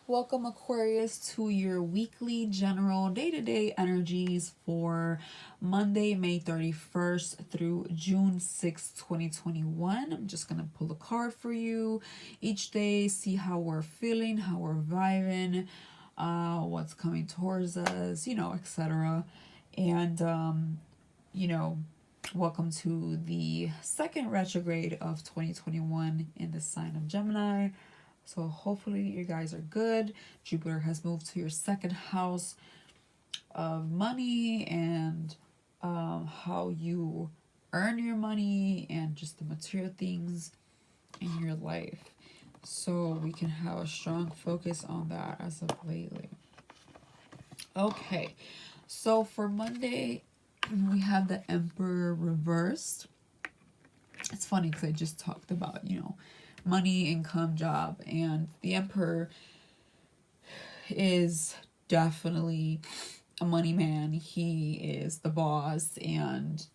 Welcome, Aquarius, to your weekly general day-to-day energies for Monday, May 31st through June 6th, 2021. I'm just going to pull a card for you each day, see how we're feeling, how we're vibing, what's coming towards us, etc. And, you know, welcome to the second retrograde of 2021 in the sign of Gemini. So hopefully you guys are good. Jupiter has moved to your second house of money and how you earn your money and just the material things in your life. So we can have a strong focus on that as of lately. Okay, so for Monday, we have the Emperor reversed. It's funny because I just talked about, money, income, job, and the Emperor is definitely a money man. He is the boss and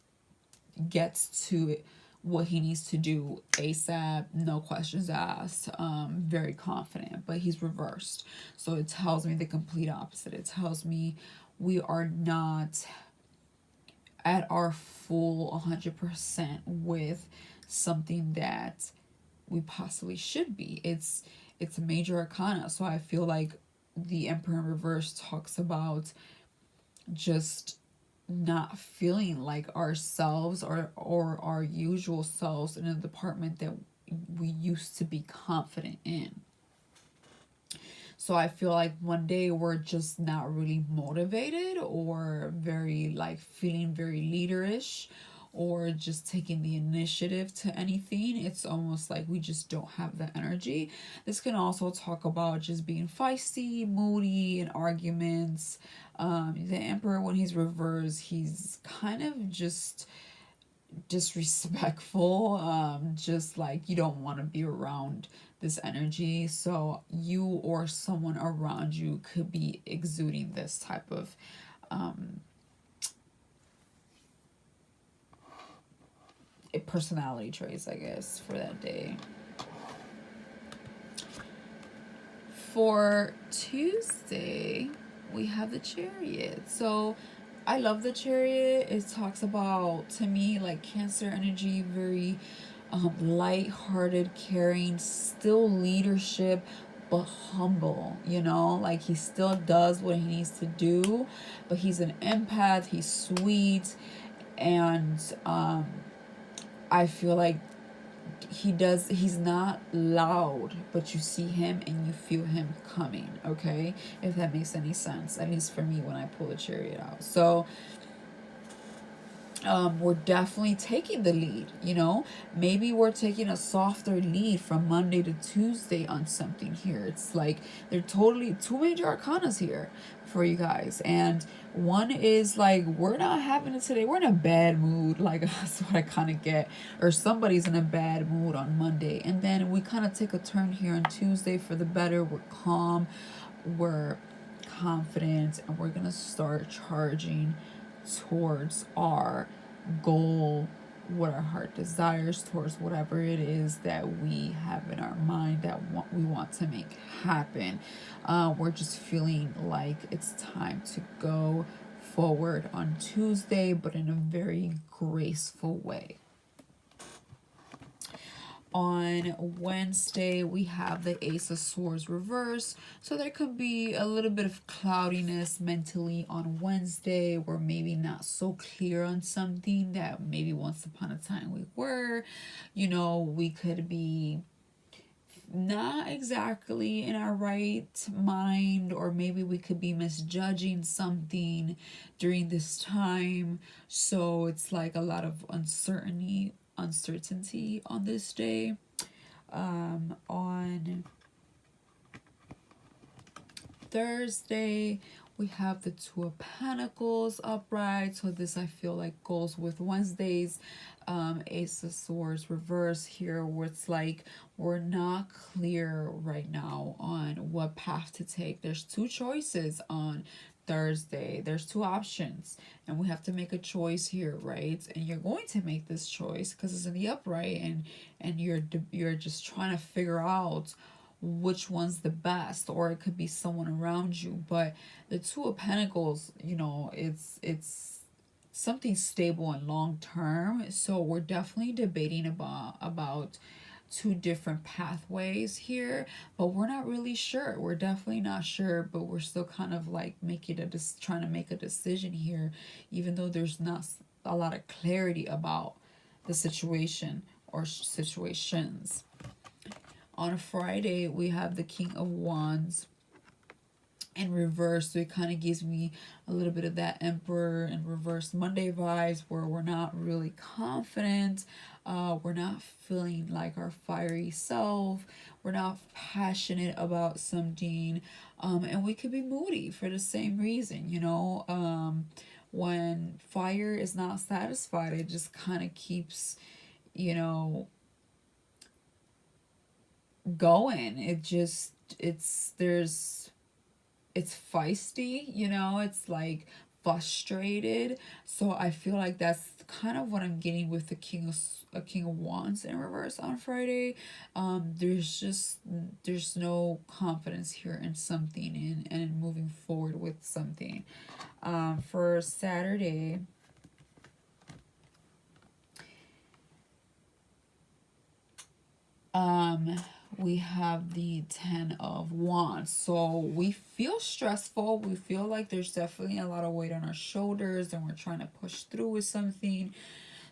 gets to what he needs to do ASAP, no questions asked, very confident, but he's reversed. So it tells me the complete opposite. It tells me we are not at our full 100% with something that we possibly should be. It's a major arcana, so I feel like the Emperor in reverse talks about just not feeling like ourselves or our usual selves in a department that we used to be confident in. So I feel like one day we're just not really motivated or very feeling very leaderish or just taking the initiative to anything. It's almost like we just don't have the energy. This can also talk about just being feisty, moody, and arguments. The Emperor, when he's reversed, he's kind of just disrespectful, just like you don't want to be around this energy. So you or someone around you could be exuding this type of personality traits, I guess, for that day. For Tuesday, we have the Chariot. So I love the Chariot. It talks about, to me, like Cancer energy, very light-hearted, caring, still leadership, but humble, like he still does what he needs to do, but he's an empath, he's sweet, and I feel like he's not loud, but you see him and you feel him coming, okay? If that makes any sense, at least for me when I pull the Chariot out. So we're definitely taking the lead, maybe we're taking a softer lead from Monday to Tuesday on something here. It's like they're totally two major arcanas here for you guys, and one is like, we're not having it today, we're in a bad mood, like that's what I kind of get, or somebody's in a bad mood on Monday, and then we kind of take a turn here on Tuesday for the better. We're calm, we're confident, and we're gonna start charging towards our goal, what our heart desires, towards whatever it is that we have in our mind that we want to make happen. We're just feeling like it's time to go forward on Tuesday, but in a very graceful way. On Wednesday, we have the Ace of Swords reverse. So there could be a little bit of cloudiness mentally on Wednesday. We're maybe not so clear on something that maybe once upon a time we were. We could be not exactly in our right mind, or maybe we could be misjudging something during this time. So it's like a lot of uncertainty on this day. On Thursday, we have the Two of Pentacles upright. So this, I feel like, goes with Wednesday's Ace of Swords reverse here, where it's like we're not clear right now on what path to take. There's two choices on Thursday. There's two options, and we have to make a choice here, right? And you're going to make this choice because it's in the upright, and you're just trying to figure out which one's the best, or it could be someone around you. But the Two of Pentacles, you know, it's something stable and long term. So we're definitely debating about two different pathways here, but we're not really sure. We're definitely not sure, but we're still kind of like trying to make a decision here, even though there's not a lot of clarity about the situation or situations. On Friday, we have the King of Wands in reverse, so it kind of gives me a little bit of that Emperor in reverse Monday vibes, where we're not really confident, we're not feeling like our fiery self, we're not passionate about something, and we could be moody for the same reason, you know. When fire is not satisfied, it just kind of keeps, you know, going. It's feisty, you know, it's like frustrated. So I feel like that's kind of what I'm getting with the King of Wands in reverse on Friday. There's no confidence here in something, and moving forward with something. For Saturday, we have the Ten of Wands. So we feel stressful. We feel like there's definitely a lot of weight on our shoulders, and we're trying to push through with something.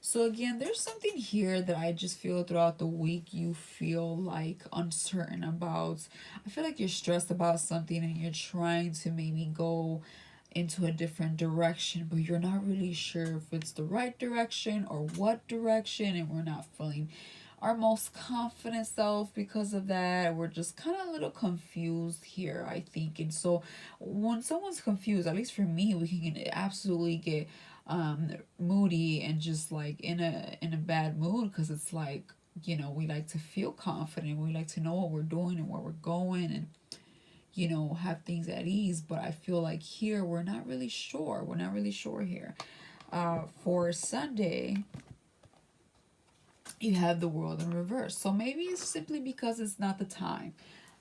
So again, there's something here that I just feel throughout the week you feel like uncertain about. I feel like you're stressed about something, and you're trying to maybe go into a different direction, but you're not really sure if it's the right direction or what direction, and we're not feeling our most confident self because of that. We're just kind of a little confused here, I think. And so when someone's confused, at least for me, we can absolutely get moody and just like in a bad mood, because it's like, you know, we like to feel confident, we like to know what we're doing and where we're going, and you know, have things at ease. But I feel like here we're not really sure. We're not really sure here. For Sunday, you have the World in reverse. So maybe it's simply because it's not the time.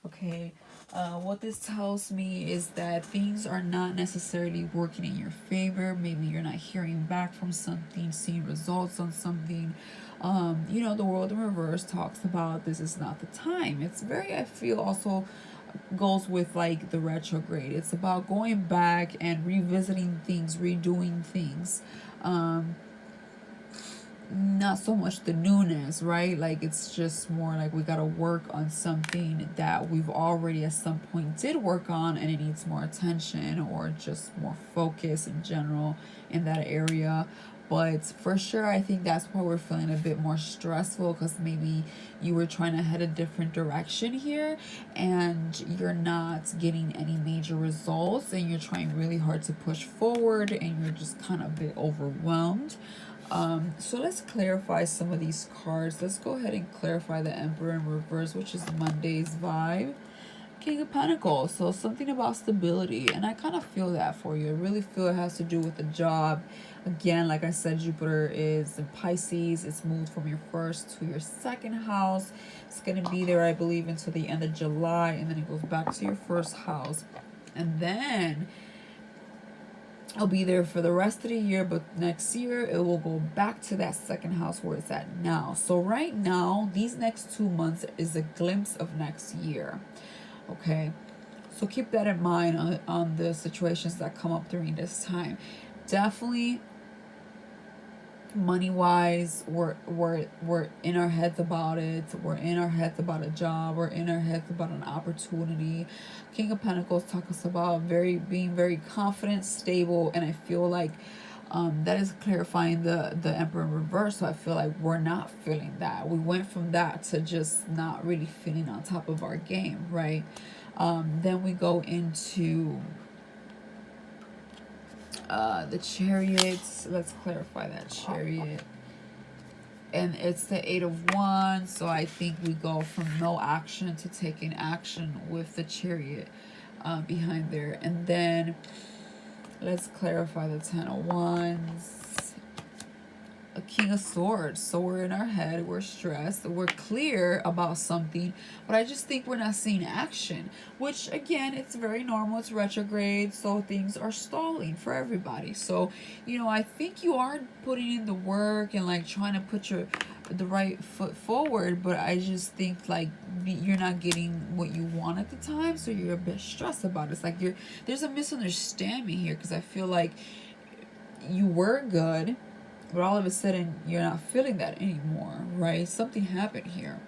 Okay. What this tells me is that things are not necessarily working in your favor. Maybe you're not hearing back from something, seeing results on something. You know, the World in reverse talks about this is not the time. It's very, I feel, also goes with like the retrograde. It's about going back and revisiting things, redoing things. Not so much the newness, right? Like it's just more like we got to work on something that we've already at some point did work on, and it needs more attention or just more focus in general in that area. But for sure, I think that's why we're feeling a bit more stressful, because maybe you were trying to head a different direction here, and you're not getting any major results, and you're trying really hard to push forward, and you're just kind of a bit overwhelmed. So let's clarify some of these cards. Let's go ahead and clarify the Emperor in reverse, which is Monday's vibe. King of Pentacles. So something about stability, and I kind of feel that for you. I really feel it has to do with the job. Again, like I said, Jupiter is in Pisces. It's moved from your first to your second house. It's going to be there, I believe, until the end of July, and then it goes back to your first house. And then I'll be there for the rest of the year, but next year it will go back to that second house where it's at now. So right now, these next 2 months is a glimpse of next year. Okay, so keep that in mind on the situations that come up during this time. Definitely money wise, we're in our heads about it. We're in our heads about a job. We're in our heads about an opportunity. King of Pentacles talks about being very confident, stable, and I feel like that is clarifying the Emperor in reverse. So I feel like we're not feeling that. We went from that to just not really feeling on top of our game, right? Then we go into the Chariots. Let's clarify that Chariot. And it's the Eight of Wands. So I think we go from no action to taking action with the Chariot behind there. And then let's clarify the Ten of Wands. a King of Swords. So we're in our head, we're stressed, we're clear about something, but I just think we're not seeing action, which again, it's very normal. It's retrograde, so things are stalling for everybody. So, you know, I think you are putting in the work and like trying to put the right foot forward, but I just think like you're not getting what you want at the time, so you're a bit stressed about it. It's like there's a misunderstanding here, because I feel like you were good, but all of a sudden you're not feeling that anymore, right? Something happened here.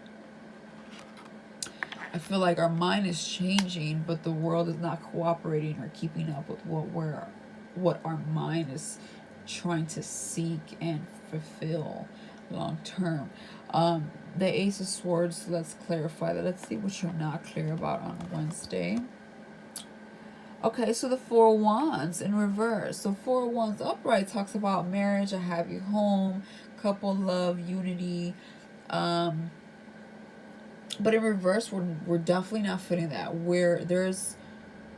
I feel like our mind is changing, but the world is not cooperating or keeping up with what our mind is trying to seek and fulfill long term. The Ace of Swords, let's clarify that. Let's see what you're not clear about on Wednesday. Okay, so the Four of Wands in reverse. So Four of Wands upright talks about marriage, a happy home, couple love, unity. But in reverse, we're definitely not feeling that. Where there's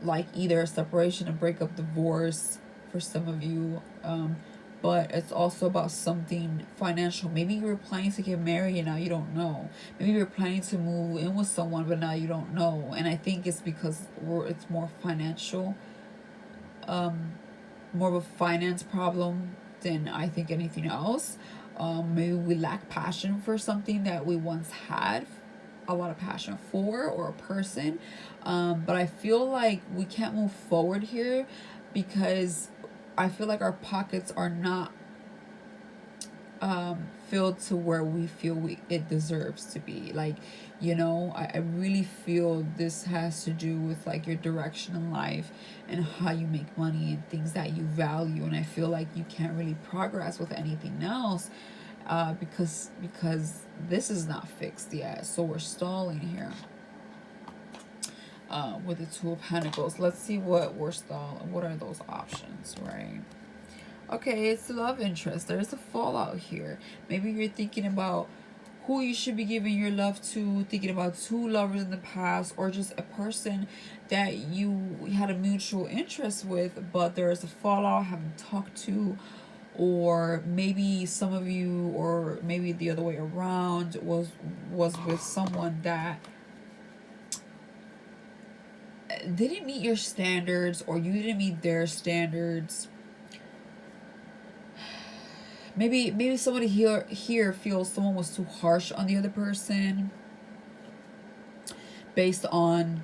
like either a separation, a breakup, divorce for some of you. But it's also about something financial. Maybe you were planning to get married and now you don't know. Maybe you're planning to move in with someone, but now you don't know. And I think it's because it's more financial, more of a finance problem than I think anything else. Maybe we lack passion for something that we once had a lot of passion for, or a person. But I feel like we can't move forward here because I feel like our pockets are not filled to where we feel it deserves to be. Like, you know, I really feel this has to do with like your direction in life and how you make money and things that you value. And I feel like you can't really progress with anything else because this is not fixed yet. So we're stalling here. With the Two of Pentacles. Let's see what we're stalling. What are those options, right? Okay, it's love interest. There's a fallout here. Maybe you're thinking about who you should be giving your love to, thinking about two lovers in the past, or just a person that you had a mutual interest with, but there's a fallout, haven't talked to, or maybe some of you, or maybe the other way around, was with someone that didn't meet your standards, or you didn't meet their standards. Maybe somebody here feels someone was too harsh on the other person based on,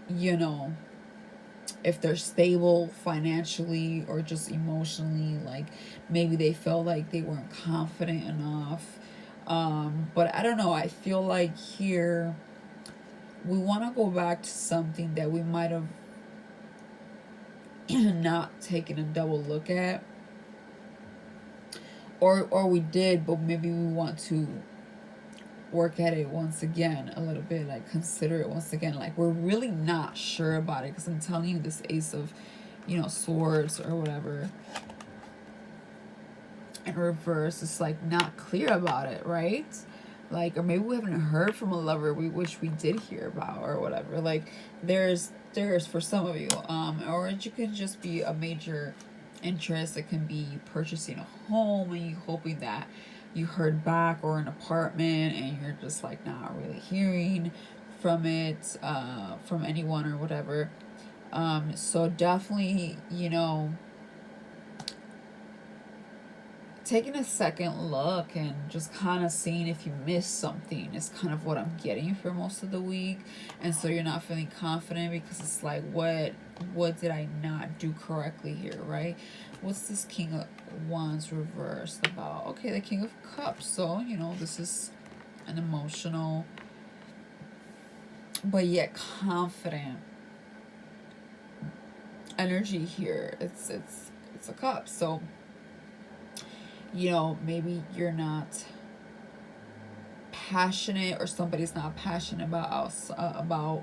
you know, if they're stable financially or just emotionally. Like maybe they felt like they weren't confident enough. But I don't know. I feel like here we want to go back to something that we might have not taken a double look at. Or we did, but maybe we want to work at it once again a little bit, like consider it once again. Like we're really not sure about it, because I'm telling you, this Ace of, you know, Swords or whatever in reverse, it's like not clear about it, right? Like, or maybe we haven't heard from a lover we wish we did hear about, or whatever. Like there's for some of you, or it could just be a major interest. It can be purchasing a home and you hoping that you heard back, or an apartment, and you're just like not really hearing from it, from anyone or whatever. So definitely, you know, taking a second look and just kind of seeing if you missed something is kind of what I'm getting for most of the week. And so you're not feeling confident because it's like, what did I not do correctly here, right? What's this King of Wands reversed about? Okay, the King of Cups. So, you know, this is an emotional but yet confident energy here. It's a cup. So, you know, maybe you're not passionate, or somebody's not passionate about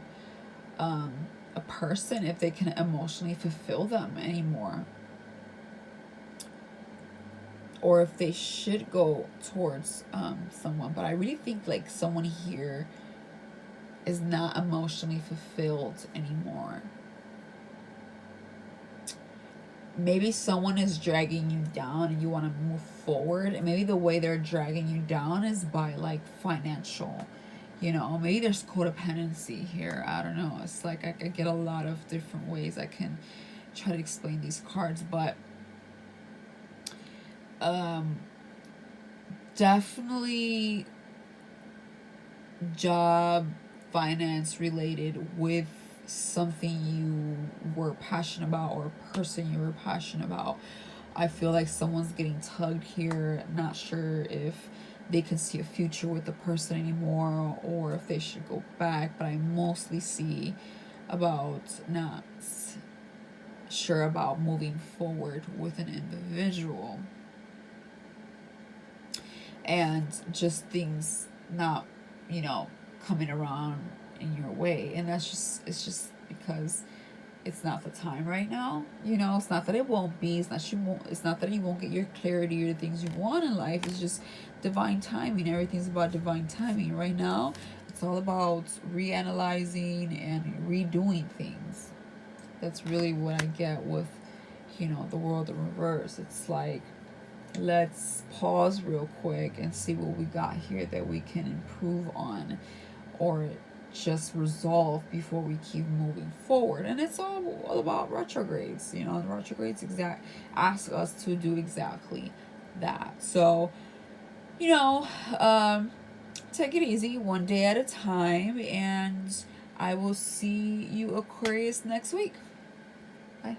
a person, if they can emotionally fulfill them anymore, or if they should go towards someone. But I really think like someone here is not emotionally fulfilled anymore. maybe someone is dragging you down and you want to move forward, and maybe the way they're dragging you down is by like financial, you know, maybe there's codependency here. I don't know. It's like I get a lot of different ways I can try to explain these cards, but definitely job, finance related with something you were passionate about or a person you were passionate about. I feel like someone's getting tugged here. Not sure if they can see a future with the person anymore or if they should go back, but I mostly see about not sure about moving forward with an individual, and just things not, you know, coming around in your way. And it's just because it's not the time right now. You know, it's not that it won't be. It's not that you won't get your clarity or the things you want in life. It's just divine timing. Everything's about divine timing right now. It's all about reanalyzing and redoing things. That's really what I get with, you know, the world in reverse. It's like, let's pause real quick and see what we got here that we can improve on or just resolve before we keep moving forward. And it's all about retrogrades. You know, the retrogrades ask us to do exactly that. So, you know, take it easy, one day at a time, and I will see you, Aquarius, next week. Bye.